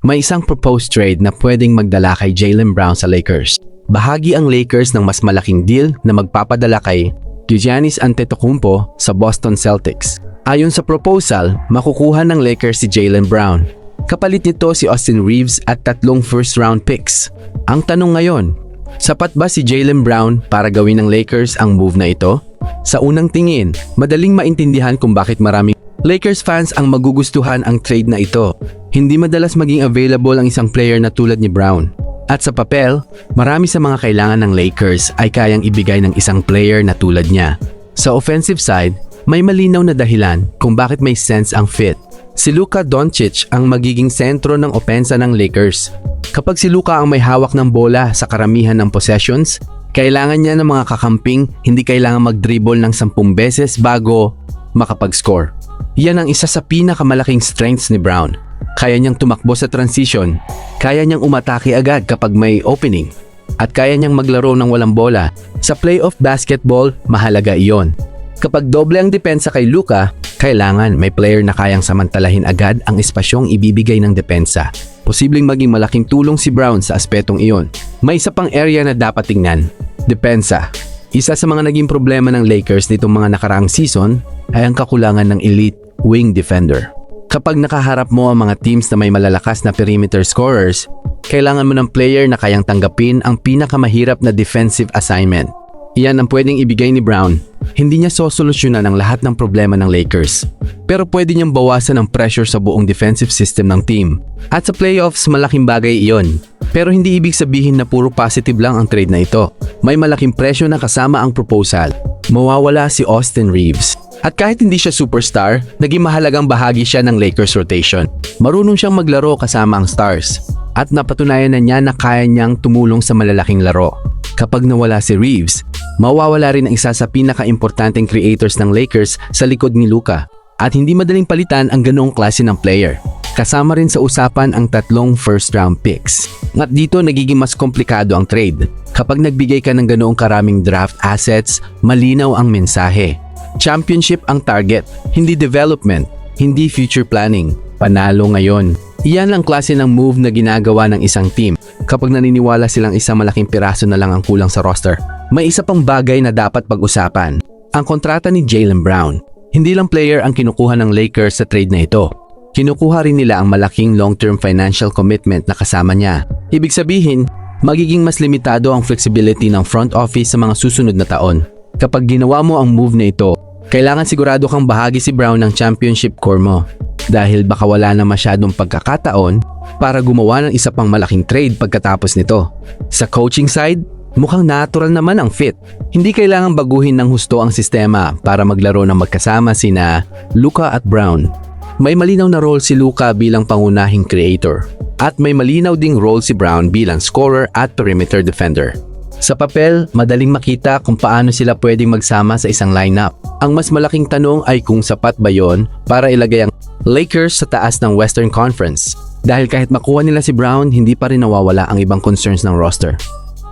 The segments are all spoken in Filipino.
may isang proposed trade na pwedeng magdala kay Jaylen Brown sa Lakers. Bahagi ang Lakers ng mas malaking deal na magpapadala kay Giannis Antetokounmpo sa Boston Celtics. Ayon sa proposal, makukuha ng Lakers si Jaylen Brown. Kapalit nito si Austin Reeves at 3 first-round picks. Ang tanong ngayon, sapat ba si Jaylen Brown para gawin ng Lakers ang move na ito? Sa unang tingin, madaling maintindihan kung bakit maraming Lakers fans ang magugustuhan ang trade na ito. Hindi madalas maging available ang isang player na tulad ni Brown. At sa papel, marami sa mga kailangan ng Lakers ay kayang ibigay ng isang player na tulad niya. Sa offensive side, may malinaw na dahilan kung bakit may sense ang fit. Si Luka Doncic ang magiging sentro ng opensa ng Lakers. Kapag si Luka ang may hawak ng bola sa karamihan ng possessions, kailangan niya ng mga kakamping hindi kailangan mag-dribble ng 10 beses bago makapag-score. Yan ang isa sa pinakamalaking strengths ni Brown. Kaya niyang tumakbo sa transition, kaya niyang umatake agad kapag may opening, at kaya niyang maglaro ng walang bola. Sa playoff basketball, mahalaga iyon. Kapag doble ang depensa kay Luka, kailangan may player na kayang samantalahin agad ang espasyong ibibigay ng depensa. Posibleng maging malaking tulong si Brown sa aspetong iyon. May isa pang area na dapat tingnan, depensa. Isa sa mga naging problema ng Lakers nitong mga nakaraang season ay ang kakulangan ng elite wing defender. Kapag nakaharap mo ang mga teams na may malalakas na perimeter scorers, kailangan mo ng player na kayang tanggapin ang pinakamahirap na defensive assignment. Iyan ang pwedeng ibigay ni Brown. Hindi niya sosolusyonan ang lahat ng problema ng Lakers, pero pwede niyang bawasan ang pressure sa buong defensive system ng team. At sa playoffs, malaking bagay iyon. Pero hindi ibig sabihin na puro positive lang ang trade na ito. May malaking presyo na kasama ang proposal. Mawawala si Austin Reeves. At kahit hindi siya superstar, naging mahalagang bahagi siya ng Lakers rotation. Marunong siyang maglaro kasama ang stars. At napatunayan na niya na kaya niyang tumulong sa malalaking laro. Kapag nawala si Reeves, mawawala rin ang isa sa pinaka-importanteng creators ng Lakers sa likod ni Luka. At hindi madaling palitan ang ganoong klase ng player. Kasama rin sa usapan ang 3 first-round picks. At dito nagiging mas komplikado ang trade. Kapag nagbigay ka ng ganoong karaming draft assets, malinaw ang mensahe. Championship ang target, hindi development, hindi future planning. Panalo ngayon. Iyan ang klase ng move na ginagawa ng isang team kapag naniniwala silang isang malaking piraso na lang ang kulang sa roster. May isa pang bagay na dapat pag-usapan. Ang kontrata ni Jaylen Brown. Hindi lang player ang kinukuha ng Lakers sa trade na ito. Kinukuha rin nila ang malaking long-term financial commitment na kasama niya. Ibig sabihin, magiging mas limitado ang flexibility ng front office sa mga susunod na taon. Kapag ginawa mo ang move na ito, kailangan sigurado kang bahagi si Brown ng championship core mo. Dahil baka wala na masyadong pagkakataon para gumawa ng isa pang malaking trade pagkatapos nito. Sa coaching side, mukhang natural naman ang fit. Hindi kailangang baguhin ng husto ang sistema para maglaro ng magkasama sina Luka at Brown. May malinaw na role si Luka bilang pangunahing creator at may malinaw ding role si Brown bilang scorer at perimeter defender. Sa papel, madaling makita kung paano sila pwedeng magsama sa isang lineup. Ang mas malaking tanong ay kung sapat ba yon para ilagay ang Lakers sa taas ng Western Conference. Dahil kahit makuha nila si Brown, hindi pa rin nawawala ang ibang concerns ng roster.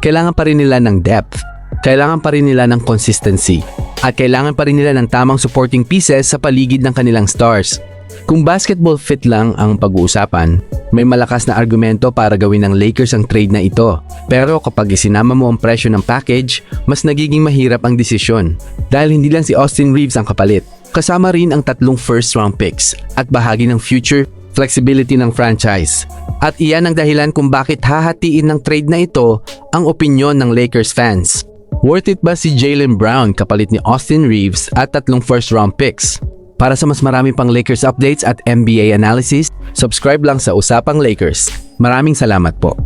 Kailangan pa rin nila ng depth, kailangan pa rin nila ng consistency, at kailangan pa rin nila ng tamang supporting pieces sa paligid ng kanilang stars. Kung basketball fit lang ang pag-uusapan, may malakas na argumento para gawin ng Lakers ang trade na ito. Pero kapag isinama mo ang presyo ng package, mas nagiging mahirap ang desisyon. Dahil hindi lang si Austin Reeves ang kapalit. Kasama rin ang 3 first-round picks at bahagi ng future flexibility ng franchise. At iyan ang dahilan kung bakit hahatiin ng trade na ito ang opinyon ng Lakers fans. Worth it ba si Jaylen Brown kapalit ni Austin Reeves at 3 first-round picks? Para sa mas marami pang Lakers updates at NBA analysis, subscribe lang sa Usapang Lakers. Maraming salamat po.